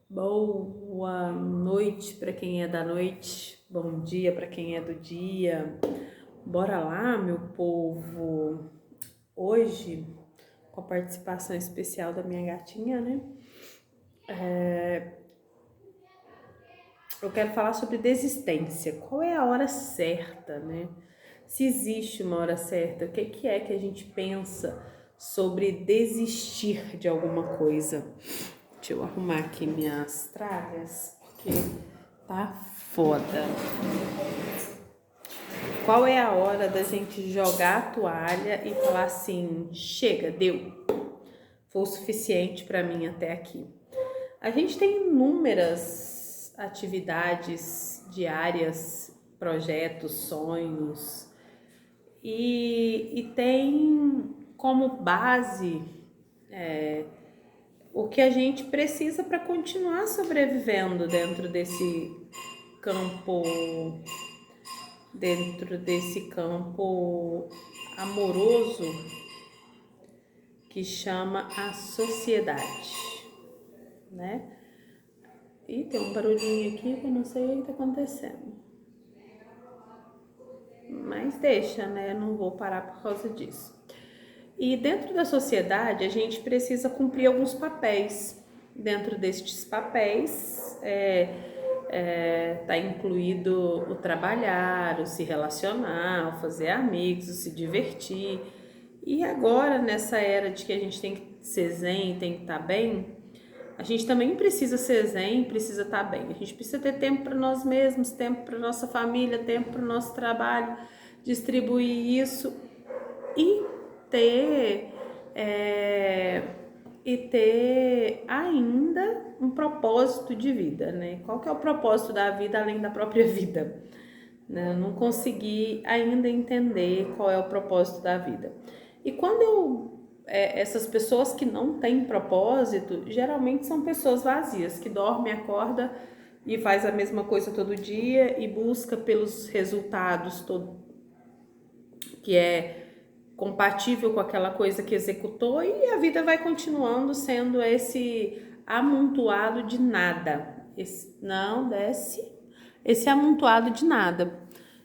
Boa noite para quem é da noite, bom dia para quem é do dia. Bora lá, meu povo. Hoje, com a participação especial da minha gatinha, né? Eu quero falar sobre desistência. Qual é a hora certa, né? Se existe uma hora certa, o que é que a gente pensa sobre desistir de alguma coisa? Deixa eu arrumar aqui minhas tralhas, porque tá foda. Qual é a hora da gente jogar a toalha e falar assim: chega, deu, foi o suficiente para mim até aqui? A gente tem inúmeras atividades diárias, projetos, sonhos, e tem como base o que a gente precisa para continuar sobrevivendo campo, dentro desse campo amoroso que chama a sociedade, né? E tem um barulhinho aqui que eu não sei o que está acontecendo. Mas deixa, né? Eu não vou parar por causa disso. E dentro da sociedade, a gente precisa cumprir alguns papéis. Dentro destes papéis, tá incluído o trabalhar, o se relacionar, o fazer amigos, o se divertir. E agora, nessa era de que a gente tem que ser zen, tem que estar bem, a gente também precisa ser zen, precisa estar bem. A gente precisa ter tempo para nós mesmos, tempo para nossa família, tempo para o nosso trabalho, distribuir isso e ter é, ter ainda um propósito de vida, né? Qual que é o propósito da vida além da própria vida? Né? Eu não consegui ainda entender qual é o propósito da vida. E essas pessoas que não têm propósito, geralmente são pessoas vazias, que dorme, acorda e faz a mesma coisa todo dia e busca pelos resultados que é compatível com aquela coisa que executou, e a vida vai continuando sendo esse amontoado de nada. Esse amontoado de nada.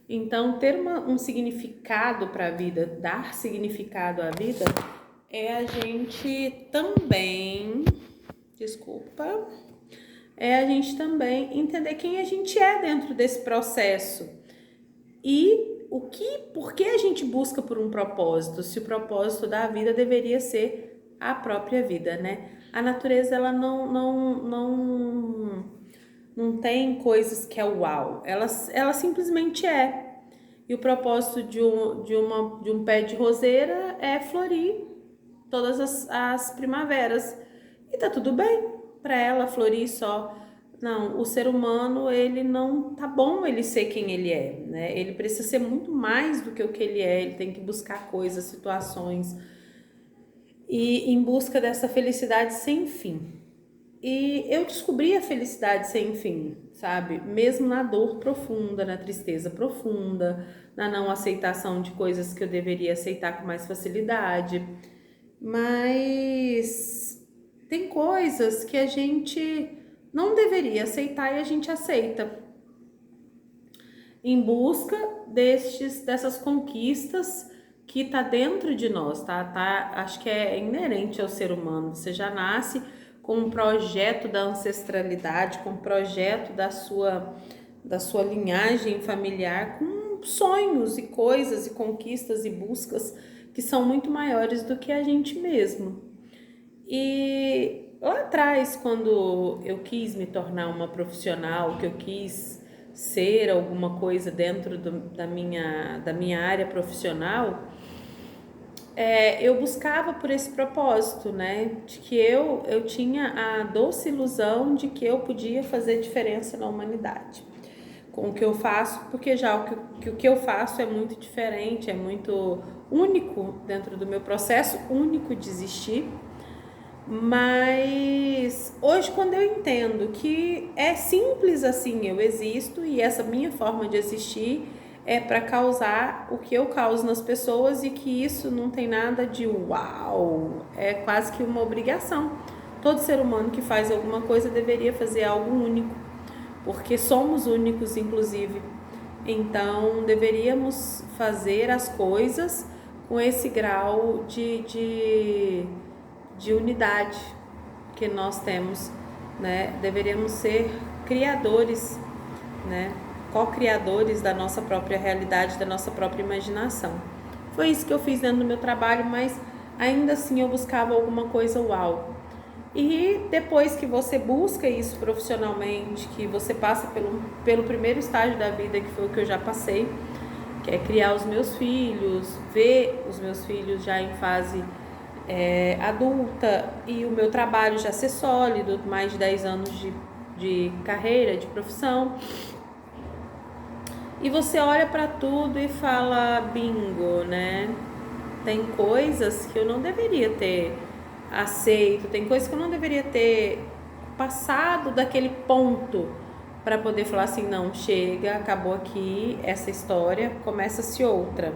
Então, ter um significado para a vida, dar significado à vida, é a gente também, desculpa, é a gente também entender quem a gente é dentro desse processo e por que a gente busca por um propósito, se o propósito da vida deveria ser a própria vida, né? A natureza, ela não tem coisas que é uau, ela simplesmente é. E o propósito de um pé de roseira é florir todas as primaveras. E tá tudo bem para ela florir só. Não, o ser humano, ele não tá bom ele ser quem ele é, né? Ele precisa ser muito mais do que o que ele é, ele tem que buscar coisas, situações e em busca dessa felicidade sem fim. E eu descobri a felicidade sem fim, sabe? Mesmo na dor profunda, na tristeza profunda, na não aceitação de coisas que eu deveria aceitar com mais facilidade. Mas tem coisas que a gente não deveria aceitar e a gente aceita em busca dessas conquistas que tá dentro de nós, tá? Acho que é inerente ao ser humano. Você já nasce com um projeto da ancestralidade, com um projeto da sua linhagem familiar, com sonhos e coisas e conquistas e buscas que são muito maiores do que a gente mesmo. E lá atrás, quando eu quis me tornar uma profissional, que eu quis ser alguma coisa dentro da minha área profissional, eu buscava por esse propósito, né? De que eu tinha a doce ilusão de que eu podia fazer diferença na humanidade com o que eu faço, porque já o que eu faço é muito diferente, é muito único dentro do meu processo único de existir. Mas hoje, quando eu entendo que é simples assim, eu existo e essa minha forma de existir é para causar o que eu causo nas pessoas, e que isso não tem nada de uau, é quase que uma obrigação, Todo ser humano que faz alguma coisa deveria fazer algo único, porque somos únicos, inclusive. Então, deveríamos fazer as coisas com esse grau de unidade que nós temos, né? Deveríamos ser criadores, né? Co-criadores da nossa própria realidade, da nossa própria imaginação. Foi isso que eu fiz dentro do meu trabalho, mas ainda assim eu buscava alguma coisa uau. E depois que você busca isso profissionalmente, que você passa pelo primeiro estágio da vida, que foi o que eu já passei, que é criar os meus filhos, ver os meus filhos já em fase adulta e o meu trabalho já ser sólido, mais de 10 anos de carreira, de profissão. E você olha para tudo e fala, bingo, né? Tem coisas que eu não deveria ter aceito, tem coisas que eu não deveria ter passado daquele ponto para poder falar assim, não, chega, acabou aqui essa história, começa-se outra.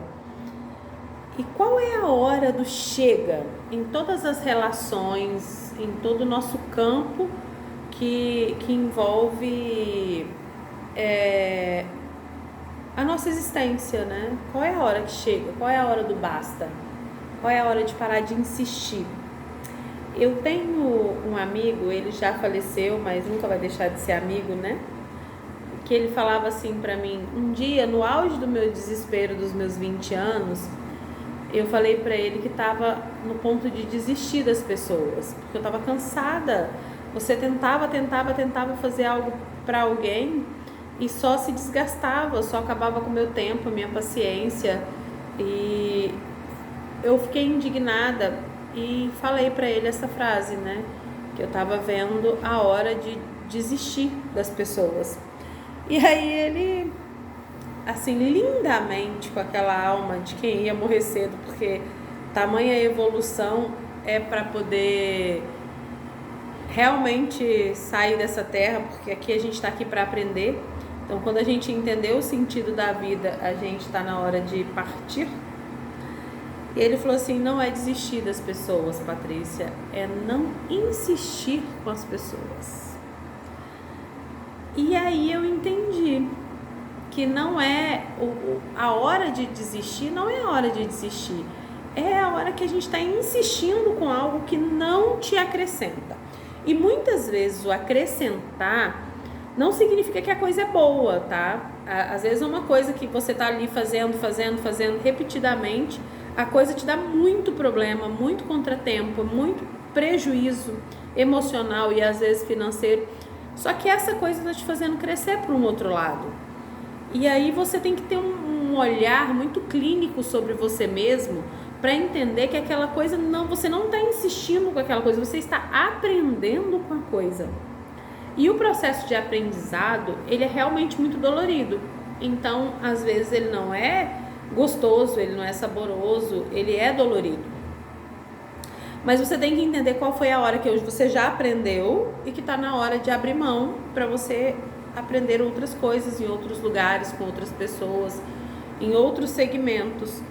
E qual é a hora do chega em todas as relações, em todo o nosso campo que envolve a nossa existência, né? Qual é a hora que chega? Qual é a hora do basta? Qual é a hora de parar de insistir? Eu tenho um amigo, ele já faleceu, mas nunca vai deixar de ser amigo, né? Que ele falava assim pra mim, um dia, no auge do meu desespero dos meus 20 anos, eu falei pra ele que tava no ponto de desistir das pessoas, porque eu tava cansada. Você tentava fazer algo pra alguém e só se desgastava, só acabava com o meu tempo, a minha paciência. E eu fiquei indignada e falei pra ele essa frase, né? Que eu tava vendo a hora de desistir das pessoas. E aí ele, assim, lindamente, com aquela alma de quem ia morrer cedo, porque tamanha evolução é para poder realmente sair dessa terra, porque aqui a gente está aqui para aprender. Então, quando a gente entender o sentido da vida, a gente está na hora de partir. E ele falou assim, não é desistir das pessoas, Patrícia, é não insistir com as pessoas. E aí eu entendi que não é a hora de desistir, não é a hora de desistir, é a hora que a gente está insistindo com algo que não te acrescenta. E muitas vezes o acrescentar não significa que a coisa é boa, tá? Às vezes é uma coisa que você tá ali fazendo repetidamente, a coisa te dá muito problema, muito contratempo, muito prejuízo emocional e às vezes financeiro. Só que essa coisa está te fazendo crescer para um outro lado. E aí você tem que ter um olhar muito clínico sobre você mesmo para entender que aquela coisa não, você não está insistindo com aquela coisa, você está aprendendo com a coisa. E o processo de aprendizado, ele é realmente muito dolorido. Então, às vezes ele não é gostoso, ele não é saboroso, ele é dolorido. Mas você tem que entender qual foi a hora que hoje você já aprendeu e que está na hora de abrir mão para você aprender outras coisas em outros lugares, com outras pessoas, em outros segmentos.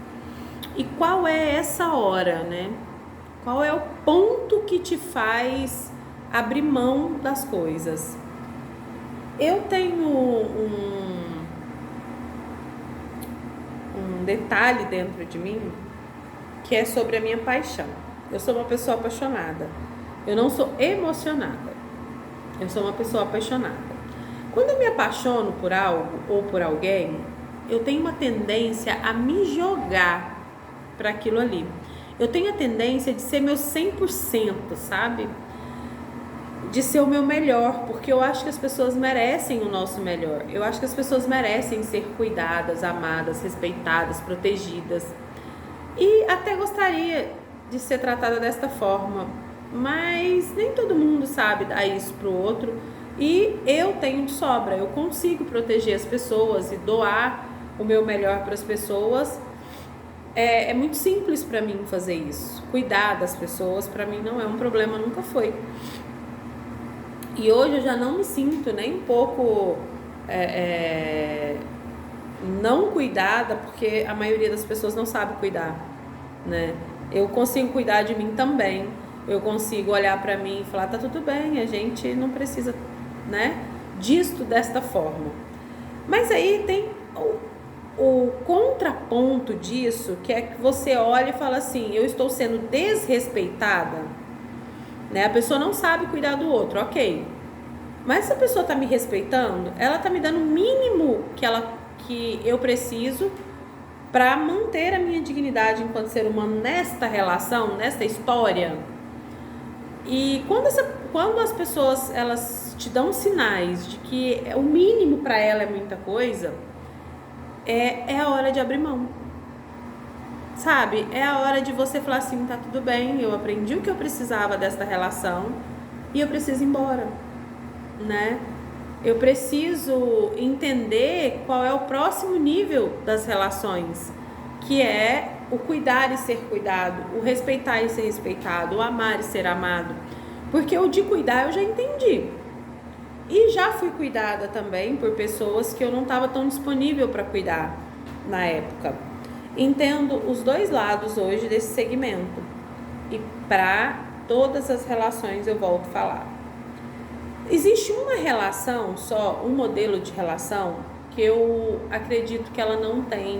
E qual é essa hora, né? Qual é o ponto que te faz abrir mão das coisas? Eu tenho um detalhe dentro de mim que é sobre a minha paixão. Eu sou uma pessoa apaixonada. Eu não sou emocionada. Eu sou uma pessoa apaixonada. Quando eu me apaixono por algo ou por alguém, eu tenho uma tendência a me jogar para aquilo ali. Eu tenho a tendência de ser meu 100%, sabe? De ser o meu melhor, porque eu acho que as pessoas merecem o nosso melhor. Eu acho que as pessoas merecem ser cuidadas, amadas, respeitadas, protegidas. E até gostaria de ser tratada desta forma, mas nem todo mundo sabe dar isso pro outro. E eu tenho de sobra, eu consigo proteger as pessoas e doar o meu melhor para as pessoas. É muito simples para mim fazer isso. Cuidar das pessoas, para mim não é um problema, nunca foi. E hoje eu já não me sinto nem um pouco não cuidada, porque a maioria das pessoas não sabe cuidar, né? Eu consigo cuidar de mim também. eu consigo olhar para mim e falar, tá tudo bem, a gente não precisa, né, disto desta forma. Mas aí tem o contraponto disso, que é que você olha e fala assim, eu estou sendo desrespeitada, né? A pessoa não sabe cuidar do outro, ok. Mas se a pessoa tá me respeitando, ela tá me dando o mínimo que eu preciso para manter a minha dignidade enquanto ser humano nesta relação, nesta história. E quando as pessoas elas te dão sinais de que o mínimo para ela é muita coisa, é a hora de abrir mão. Sabe? É a hora de você falar assim, tá tudo bem, eu aprendi o que eu precisava desta relação e eu preciso ir embora, né? Eu preciso entender qual é o próximo nível das relações, que é o cuidar e ser cuidado, o respeitar e ser respeitado, o amar e ser amado. Porque o de cuidar eu já entendi. E já fui cuidada também por pessoas que eu não estava tão disponível para cuidar na época. Entendo os dois lados hoje desse segmento. E para todas as relações eu volto a falar. Existe uma relação só, um modelo de relação, que eu acredito que ela não tem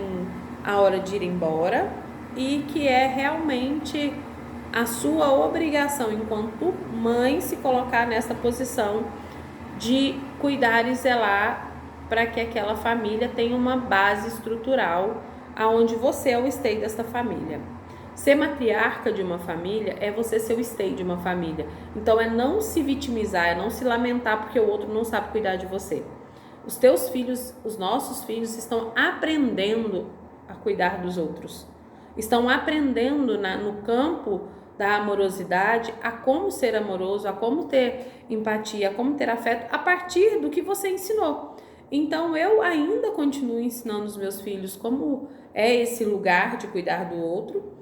a hora de ir embora e que é realmente a sua obrigação enquanto mãe se colocar nessa posição de cuidar e zelar para que aquela família tenha uma base estrutural aonde você é o esteio dessa família. Ser matriarca de uma família é você ser o esteio de uma família. Então é não se vitimizar, é não se lamentar porque o outro não sabe cuidar de você. Os teus filhos, os nossos filhos estão aprendendo a cuidar dos outros. Estão aprendendo no campo da amorosidade a como ser amoroso, a como ter empatia, a como ter afeto a partir do que você ensinou. Então eu ainda continuo ensinando os meus filhos como é esse lugar de cuidar do outro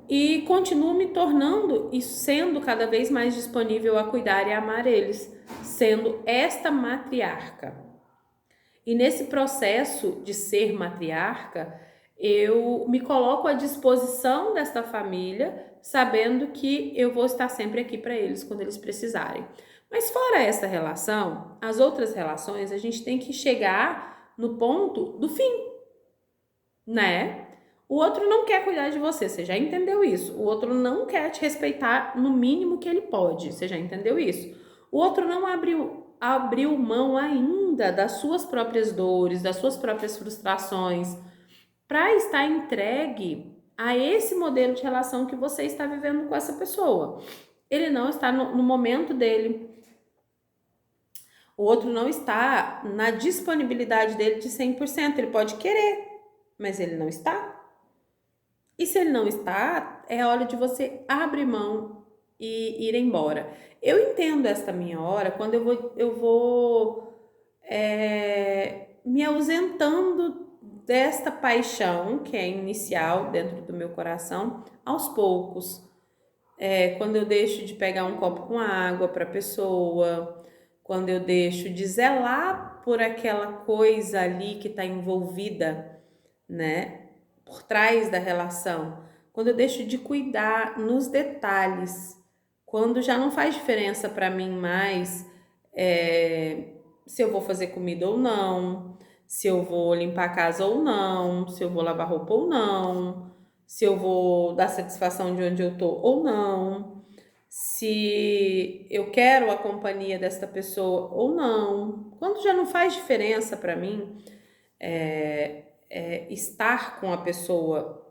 e continuo me tornando e sendo cada vez mais disponível a cuidar e amar eles, sendo esta matriarca. E nesse processo de ser matriarca, eu me coloco à disposição desta família, sabendo que eu vou estar sempre aqui para eles quando eles precisarem. Mas fora essa relação, as outras relações, a gente tem que chegar no ponto do fim, né? O outro não quer cuidar de você, você já entendeu isso. O outro não quer te respeitar no mínimo que ele pode, você já entendeu isso. O outro não abriu mão ainda das suas próprias dores, das suas próprias frustrações, para estar entregue a esse modelo de relação que você está vivendo com essa pessoa. Ele não está no momento dele. O outro não está na disponibilidade dele de 100%. Ele pode querer, mas ele não está. E se ele não está, é hora de você abrir mão e ir embora. Eu entendo esta minha hora quando eu vou me ausentando desta paixão que é inicial dentro do meu coração aos poucos. Quando eu deixo de pegar um copo com água para a pessoa, quando eu deixo de zelar por aquela coisa ali que está envolvida, né? Por trás da relação, quando eu deixo de cuidar nos detalhes, quando já não faz diferença para mim mais se eu vou fazer comida ou não, se eu vou limpar a casa ou não, se eu vou lavar roupa ou não, se eu vou dar satisfação de onde eu tô ou não, se eu quero a companhia desta pessoa ou não. Quando já não faz diferença para mim, estar com a pessoa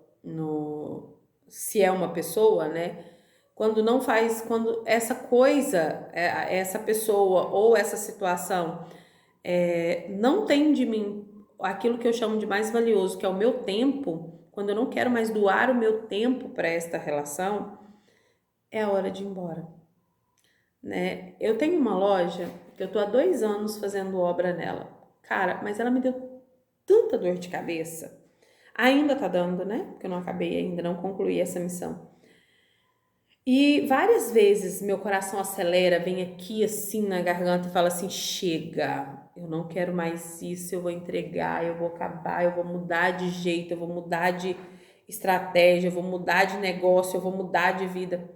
se é uma pessoa, né? Quando essa coisa, essa pessoa ou essa situação não tem de mim aquilo que eu chamo de mais valioso, que é o meu tempo, quando eu não quero mais doar o meu tempo para esta relação, é a hora de ir embora, né? Eu tenho uma loja que eu tô há 2 anos fazendo obra nela, cara, mas ela me deu tanta dor de cabeça. Ainda tá dando, né? Porque eu não acabei ainda, não concluí essa missão. E várias vezes meu coração acelera, vem aqui assim na garganta e fala assim: chega, eu não quero mais isso, eu vou entregar, eu vou acabar, eu vou mudar de jeito, eu vou mudar de estratégia, eu vou mudar de negócio, eu vou mudar de vida.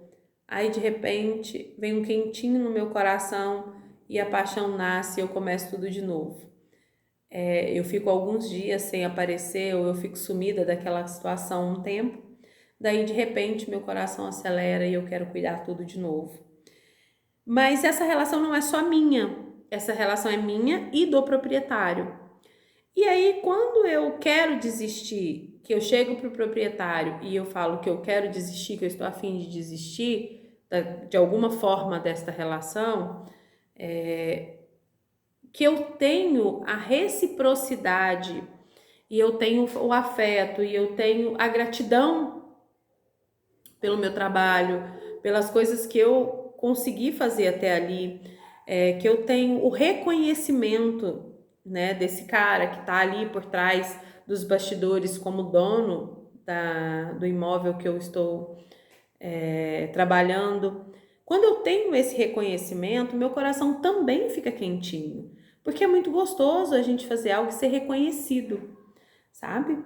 aí de repente vem um quentinho no meu coração e a paixão nasce e eu começo tudo de novo. Eu fico alguns dias sem aparecer ou eu fico sumida daquela situação um tempo, daí de repente meu coração acelera e eu quero cuidar tudo de novo. Mas essa relação não é só minha, essa relação é minha e do proprietário. E aí, quando eu quero desistir, que eu chego para o proprietário e eu falo que eu quero desistir, que eu estou a fim de desistir de alguma forma desta relação, que eu tenho a reciprocidade e eu tenho o afeto e eu tenho a gratidão pelo meu trabalho, pelas coisas que eu consegui fazer até ali, que eu tenho o reconhecimento, né, desse cara que está ali por trás dos bastidores como dono do imóvel que eu estou trabalhando. Quando eu tenho esse reconhecimento, meu coração também fica quentinho, porque é muito gostoso a gente fazer algo e ser reconhecido, sabe?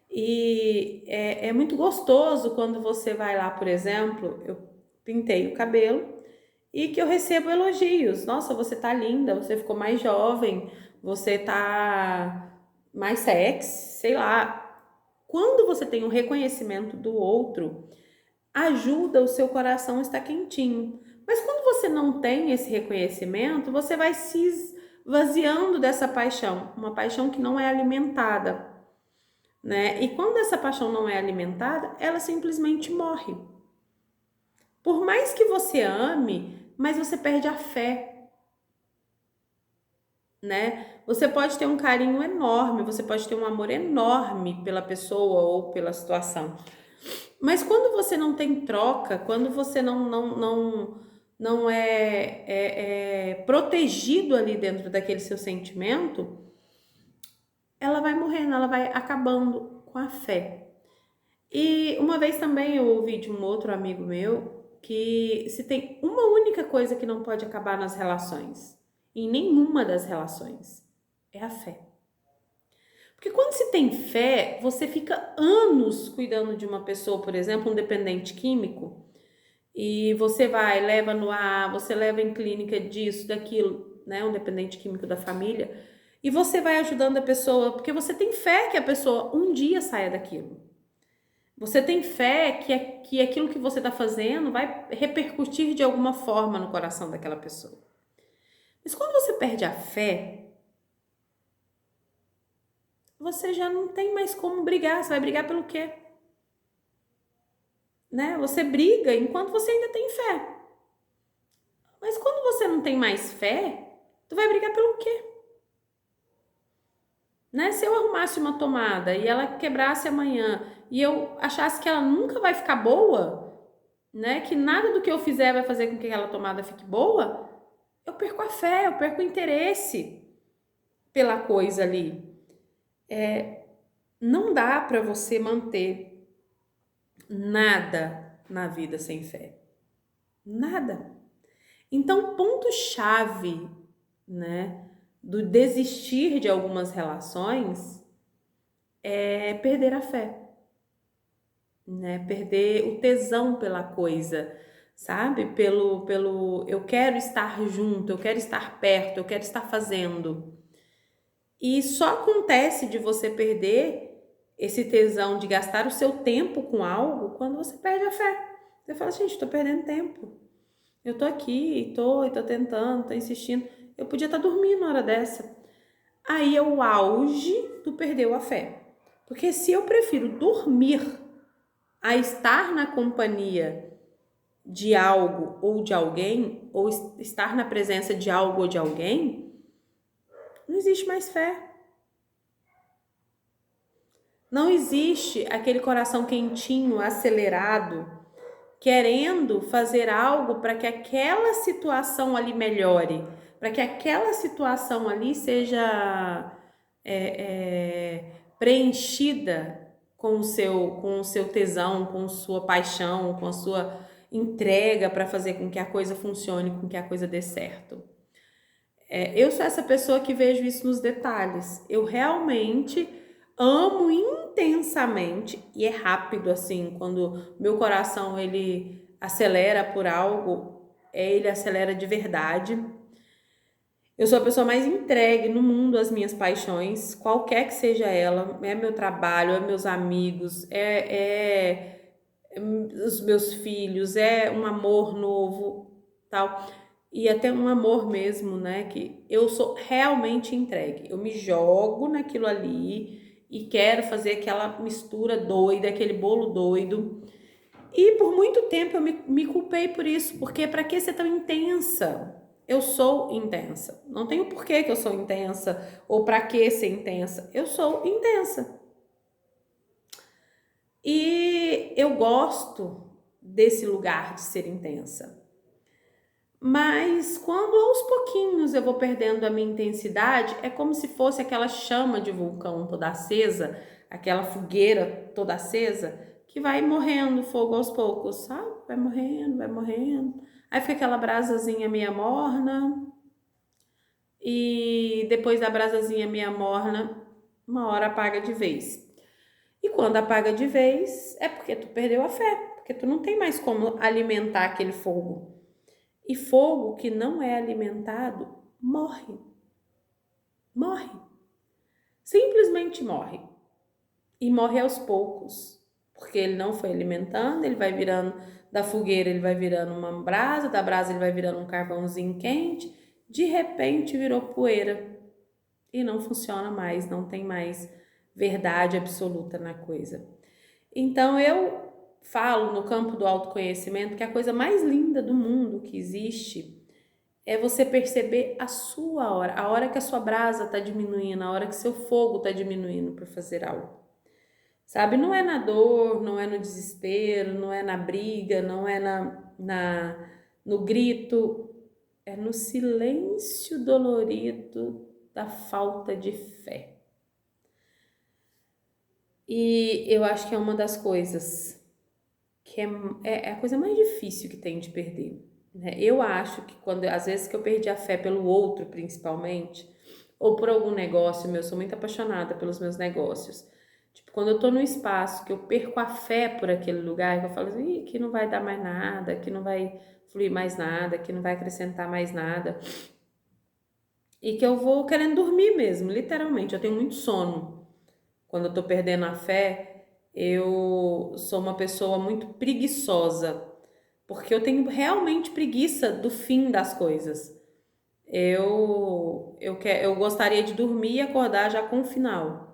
E é muito gostoso quando você vai lá, por exemplo, eu pintei o cabelo e que eu recebo elogios. Nossa, você tá linda, você ficou mais jovem, você tá mais sexy, sei lá. Quando você tem o reconhecimento do outro, ajuda o seu coração a estar quentinho. Mas quando você não tem esse reconhecimento, você vai se esvaziando dessa paixão, uma paixão que não é alimentada, né? E quando essa paixão não é alimentada, ela simplesmente morre. Por mais que você ame, mas você perde a fé, né? Você pode ter um carinho enorme, você pode ter um amor enorme pela pessoa ou pela situação. Mas quando você não tem troca, quando você não é protegido ali dentro daquele seu sentimento, ela vai morrendo, ela vai acabando com a fé. E uma vez também eu ouvi de um outro amigo meu que se tem uma única coisa que não pode acabar nas relações, em nenhuma das relações, é a fé. Porque quando se tem fé, você fica anos cuidando de uma pessoa, por exemplo, um dependente químico, e você vai, leva no ar, você leva em clínica disso, daquilo, né, um dependente químico da família, e você vai ajudando a pessoa, porque você tem fé que a pessoa um dia saia daquilo. Você tem fé que aquilo que você está fazendo vai repercutir de alguma forma no coração daquela pessoa. Mas quando você perde a fé, você já não tem mais como brigar. Você vai brigar pelo quê? Né? Você briga enquanto você ainda tem fé. Mas quando você não tem mais fé, tu vai brigar pelo quê? Né? Se eu arrumasse uma tomada e ela quebrasse amanhã e eu achasse que ela nunca vai ficar boa, né? Que nada do que eu fizer vai fazer com que aquela tomada fique boa, eu perco a fé, eu perco o interesse pela coisa ali. Não dá para você manter nada na vida sem fé. Nada. Então, ponto-chave, né, do desistir de algumas relações é perder a fé, né? Perder o tesão pela coisa, sabe? Pelo eu quero estar junto, eu quero estar perto, eu quero estar fazendo. E só acontece de você perder esse tesão de gastar o seu tempo com algo quando você perde a fé. Você fala, gente, tô perdendo tempo. Eu tô aqui, tô tentando, tô insistindo. Eu podia estar dormindo na hora dessa. Aí é o auge do perdeu a fé. Porque se eu prefiro dormir a estar na companhia de algo ou de alguém, ou estar na presença de algo ou de alguém, não existe mais fé. Não existe aquele coração quentinho, acelerado, querendo fazer algo para que aquela situação ali melhore, para que aquela situação ali seja preenchida com o seu tesão, com sua paixão, com a sua entrega para fazer com que a coisa funcione, com que a coisa dê certo. Eu sou essa pessoa que vejo isso nos detalhes. Eu realmente amo intensamente e é rápido assim, quando meu coração ele acelera por algo, ele acelera de verdade. Eu sou a pessoa mais entregue no mundo às minhas paixões, qualquer que seja ela, é meu trabalho, é meus amigos, os meus filhos, é um amor novo, tal, e até um amor mesmo, né, que eu sou realmente entregue, eu me jogo naquilo ali e quero fazer aquela mistura doida, aquele bolo doido, e por muito tempo eu me culpei por isso, porque para que ser tão intensa? Eu sou intensa. Não tenho porquê que eu sou intensa ou para que ser intensa. Eu sou intensa. E eu gosto desse lugar de ser intensa. Mas quando aos pouquinhos eu vou perdendo a minha intensidade, é como se fosse aquela chama de vulcão toda acesa, aquela fogueira toda acesa, que vai morrendo o fogo aos poucos, sabe? Vai morrendo, vai morrendo. Aí fica aquela brasazinha meia morna, e depois da brasazinha meia morna, uma hora apaga de vez. E quando apaga de vez, é porque tu perdeu a fé, porque tu não tem mais como alimentar aquele fogo. E fogo que não é alimentado morre. Morre. Simplesmente morre. E morre aos poucos. Porque ele não foi alimentando, ele vai virando da fogueira, ele vai virando uma brasa, da brasa ele vai virando um carvãozinho quente, de repente virou poeira. E não funciona mais, não tem mais verdade absoluta na coisa. Então eu falo no campo do autoconhecimento que a coisa mais linda do mundo que existe é você perceber a sua hora, a hora que a sua brasa está diminuindo, a hora que seu fogo está diminuindo para fazer algo. Sabe, não é na dor, não é no desespero, não é na briga, não é no grito, é no silêncio dolorido da falta de fé. E eu acho que é uma das coisas que é a coisa mais difícil que tem de perder, né? Eu acho que quando, às vezes que eu perdi a fé pelo outro, principalmente, ou por algum negócio meu, eu sou muito apaixonada pelos meus negócios. Tipo, quando eu tô no espaço que eu perco a fé por aquele lugar, que eu falo assim, aqui não vai dar mais nada, aqui não vai fluir mais nada, aqui não vai acrescentar mais nada. E que eu vou querendo dormir mesmo, literalmente. Eu tenho muito sono. Quando eu tô perdendo a fé, eu sou uma pessoa muito preguiçosa, porque eu tenho realmente preguiça do fim das coisas. Eu gostaria de dormir e acordar já com o final.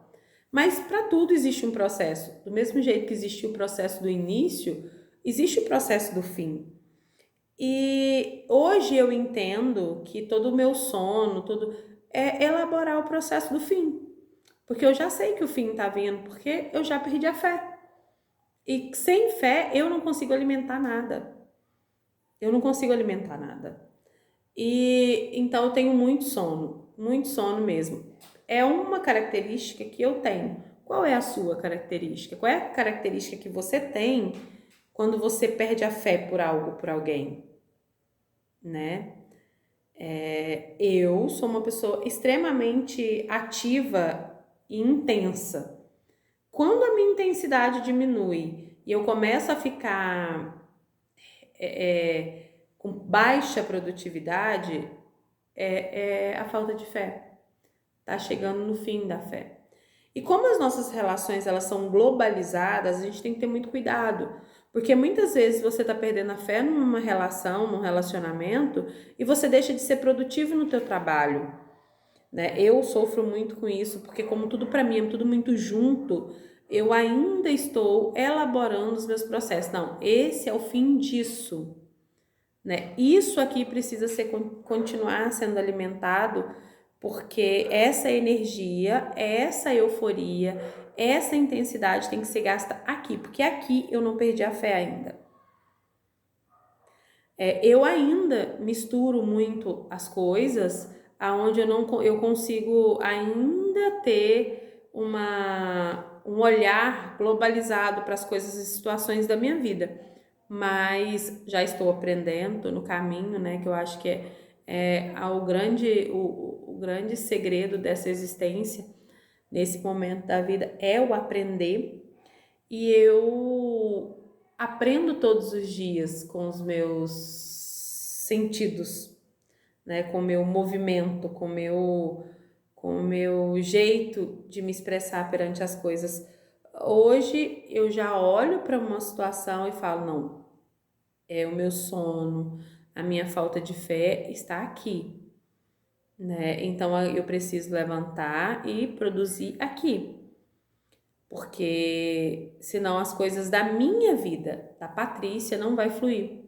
Mas para tudo existe um processo. Do mesmo jeito que existe o processo do início, existe o processo do fim. E hoje eu entendo que todo o meu sono, tudo é elaborar o processo do fim. Porque eu já sei que o fim tá vindo, porque eu já perdi a fé. E sem fé eu não consigo alimentar nada. Eu não consigo alimentar nada. E então eu tenho muito sono mesmo. É uma característica que eu tenho. Qual é a sua característica? Qual é a característica que você tem quando você perde a fé por algo, por alguém, né? Eu sou uma pessoa extremamente ativa e intensa. Quando a minha intensidade diminui e eu começo a ficar com baixa produtividade, é a falta de fé. Tá chegando no fim da fé. E como as nossas relações elas são globalizadas, a gente tem que ter muito cuidado, porque muitas vezes você tá perdendo a fé numa relação, num relacionamento, e você deixa de ser produtivo no teu trabalho, né? Eu sofro muito com isso, porque como tudo para mim é tudo muito junto, eu ainda estou elaborando os meus processos. Não, esse é o fim disso, né? Isso aqui precisa continuar sendo alimentado, porque essa energia, essa euforia, essa intensidade tem que ser gasta aqui, porque aqui eu não perdi a fé ainda. Eu ainda misturo muito as coisas, aonde eu consigo ainda ter um olhar globalizado para as coisas e situações da minha vida. Mas já estou aprendendo, tô no caminho, né? Que eu acho que o grande segredo dessa existência, nesse momento da vida, é o aprender. E eu aprendo todos os dias com os meus sentidos, né? Com o meu movimento, com o meu jeito de me expressar perante as coisas. Hoje eu já olho para uma situação e falo, não, é o meu sono, a minha falta de fé está aqui, né? Então eu preciso levantar e produzir aqui, porque senão as coisas da minha vida, da Patrícia, não vai fluir.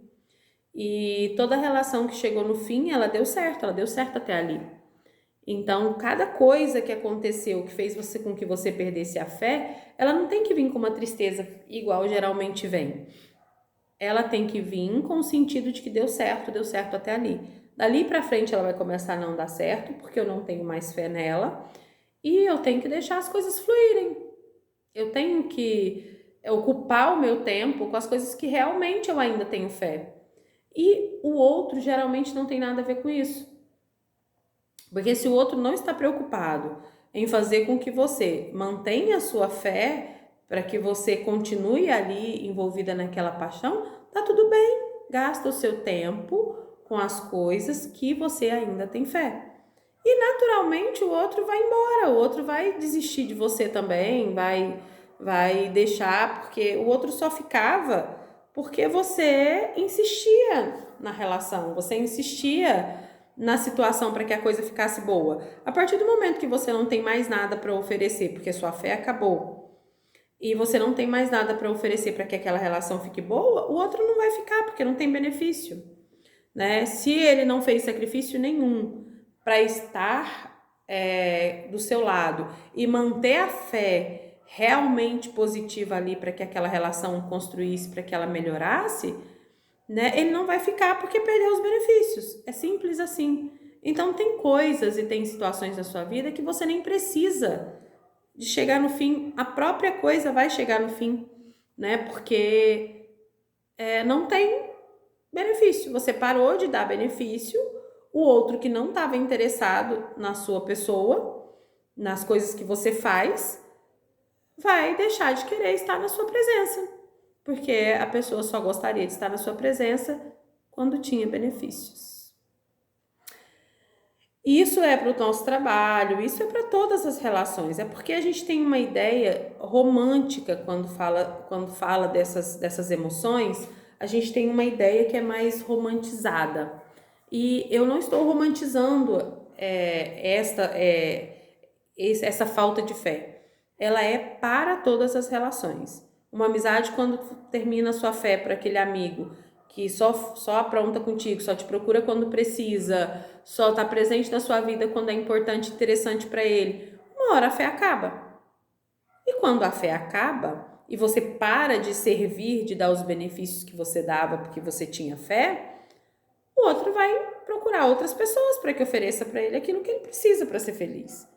E toda relação que chegou no fim, ela deu certo até ali. Então, cada coisa que aconteceu que fez você com que você perdesse a fé, ela não tem que vir com uma tristeza igual geralmente vem. Ela tem que vir com o sentido de que deu certo até ali. Dali para frente ela vai começar a não dar certo, porque eu não tenho mais fé nela, e eu tenho que deixar as coisas fluírem. Eu tenho que ocupar o meu tempo com as coisas que realmente eu ainda tenho fé. E o outro geralmente não tem nada a ver com isso. Porque se o outro não está preocupado em fazer com que você mantenha a sua fé, para que você continue ali envolvida naquela paixão, tá tudo bem. Gasta o seu tempo com as coisas que você ainda tem fé. E naturalmente o outro vai embora, o outro vai desistir de você também, vai deixar, porque o outro só ficava porque você insistia na relação, você insistia na situação para que a coisa ficasse boa. A partir do momento que você não tem mais nada para oferecer, porque sua fé acabou, e você não tem mais nada para oferecer para que aquela relação fique boa, o outro não vai ficar, porque não tem benefício, né? Se ele não fez sacrifício nenhum para estar do seu lado e manter a fé realmente positiva ali para que aquela relação construísse, para que ela melhorasse, né? Ele não vai ficar porque perdeu os benefícios. É simples assim. Então tem coisas e tem situações na sua vida que você nem precisa de chegar no fim. A própria coisa vai chegar no fim, né? Porque não tem benefício. Você parou de dar benefício, o outro que não estava interessado na sua pessoa, nas coisas que você faz, vai deixar de querer estar na sua presença, porque a pessoa só gostaria de estar na sua presença quando tinha benefícios. Isso é para o nosso trabalho, isso é para todas as relações. É porque a gente tem uma ideia romântica quando fala dessas emoções, a gente tem uma ideia que é mais romantizada. E eu não estou romantizando essa falta de fé. Ela é para todas as relações. Uma amizade, quando termina a sua fé para aquele amigo que só apronta contigo, só te procura quando precisa, só está presente na sua vida quando é importante e interessante para ele, uma hora a fé acaba. E quando a fé acaba e você para de servir, de dar os benefícios que você dava porque você tinha fé, o outro vai procurar outras pessoas para que ofereça para ele aquilo que ele precisa para ser feliz.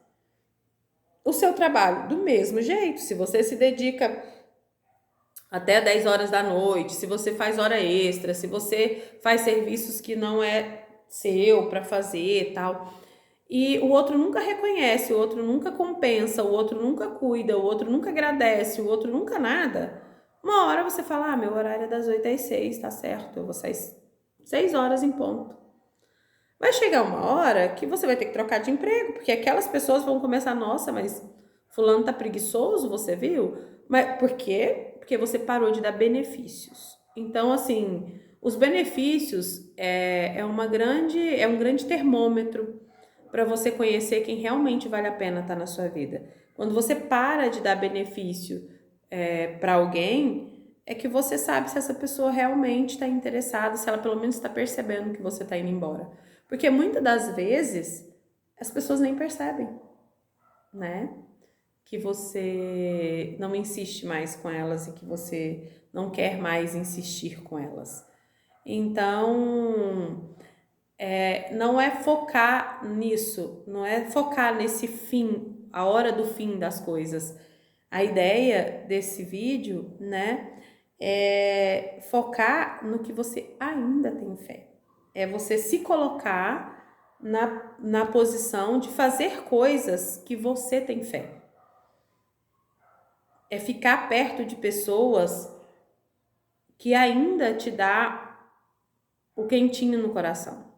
O seu trabalho, do mesmo jeito, se você se dedica até 10 horas da noite, se você faz hora extra, se você faz serviços que não é seu para fazer e tal, e o outro nunca reconhece, o outro nunca compensa, o outro nunca cuida, o outro nunca agradece, o outro nunca nada, uma hora você fala, meu horário é das 8 às 6, tá certo, eu vou sair 6 horas em ponto. Vai chegar uma hora que você vai ter que trocar de emprego, porque aquelas pessoas vão começar, nossa, mas fulano tá preguiçoso, você viu? Mas por quê? Porque você parou de dar benefícios. Então, assim, os benefícios é um grande termômetro para você conhecer quem realmente vale a pena estar na sua vida. Quando você para de dar benefício para alguém, é que você sabe se essa pessoa realmente está interessada, se ela pelo menos está percebendo que você está indo embora. Porque muitas das vezes as pessoas nem percebem, né? Que você não insiste mais com elas e que você não quer mais insistir com elas. Então, não é focar nisso, não é focar nesse fim, a hora do fim das coisas. A ideia desse vídeo, né, é focar no que você ainda tem fé. É você se colocar na posição de fazer coisas que você tem fé. É ficar perto de pessoas que ainda te dá o quentinho no coração,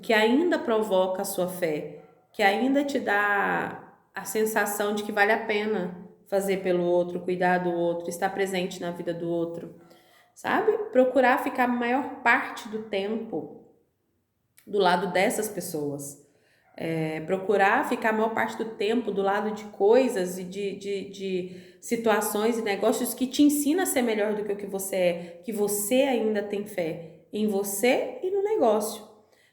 que ainda provoca a sua fé, que ainda te dá a sensação de que vale a pena fazer pelo outro, cuidar do outro, estar presente na vida do outro, sabe? Procurar ficar a maior parte do tempo do lado dessas pessoas. Procurar ficar a maior parte do tempo do lado de coisas e de situações e negócios que te ensinam a ser melhor do que o que você é, que você ainda tem fé em você e no negócio.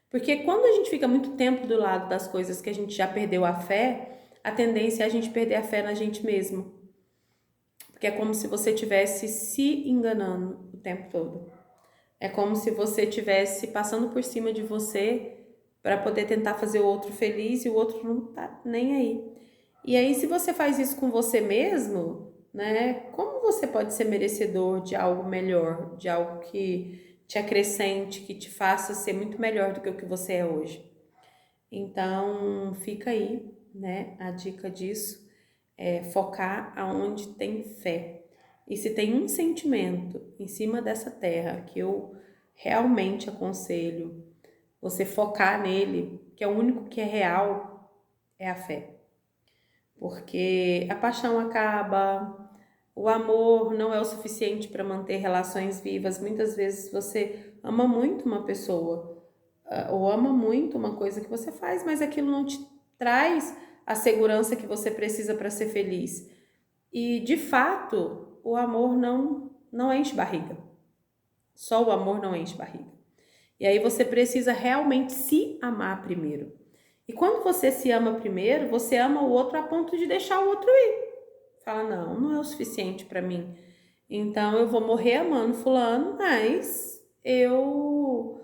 Porque quando a gente fica muito tempo do lado das coisas que a gente já perdeu a fé, a tendência é a gente perder a fé na gente mesmo. Porque é como se você estivesse se enganando o tempo todo. É como se você estivesse passando por cima de você para poder tentar fazer o outro feliz e o outro não tá nem aí. E aí, se você faz isso com você mesmo, né? Como você pode ser merecedor de algo melhor, de algo que te acrescente, que te faça ser muito melhor do que o que você é hoje? Então, fica aí, né? A dica disso é focar aonde tem fé. E se tem um sentimento em cima dessa terra que eu realmente aconselho você focar nele, que é o único que é real, é a fé. Porque a paixão acaba, o amor não é o suficiente para manter relações vivas. Muitas vezes você ama muito uma pessoa, ou ama muito uma coisa que você faz, mas aquilo não te traz a segurança que você precisa para ser feliz. E de fato, o amor não enche barriga. Só o amor não enche barriga. E aí você precisa realmente se amar primeiro. E quando você se ama primeiro, você ama o outro a ponto de deixar o outro ir. Fala, não é o suficiente para mim. Então eu vou morrer amando fulano, mas eu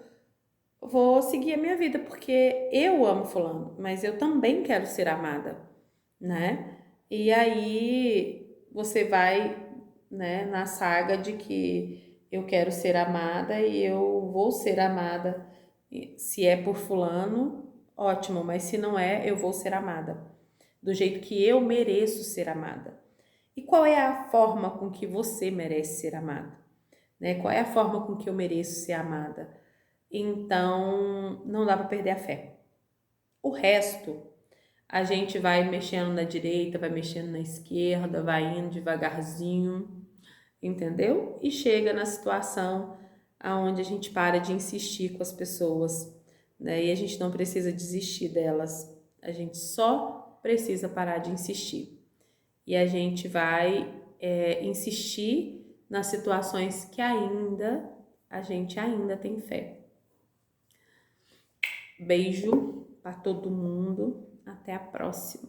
vou seguir a minha vida porque eu amo fulano, mas eu também quero ser amada, né? E aí você vai, né, na saga de que eu quero ser amada e eu vou ser amada. Se é por fulano, ótimo, mas se não é, eu vou ser amada do jeito que eu mereço ser amada. E qual é a forma com que você merece ser amada? Né? Qual é a forma com que eu mereço ser amada? Então, não dá para perder a fé. O resto, a gente vai mexendo na direita, vai mexendo na esquerda, vai indo devagarzinho, entendeu? E chega na situação aonde a gente para de insistir com as pessoas, né? E a gente não precisa desistir delas, a gente só precisa parar de insistir. E a gente vai insistir nas situações que a gente ainda tem fé. Beijo para todo mundo, até a próxima.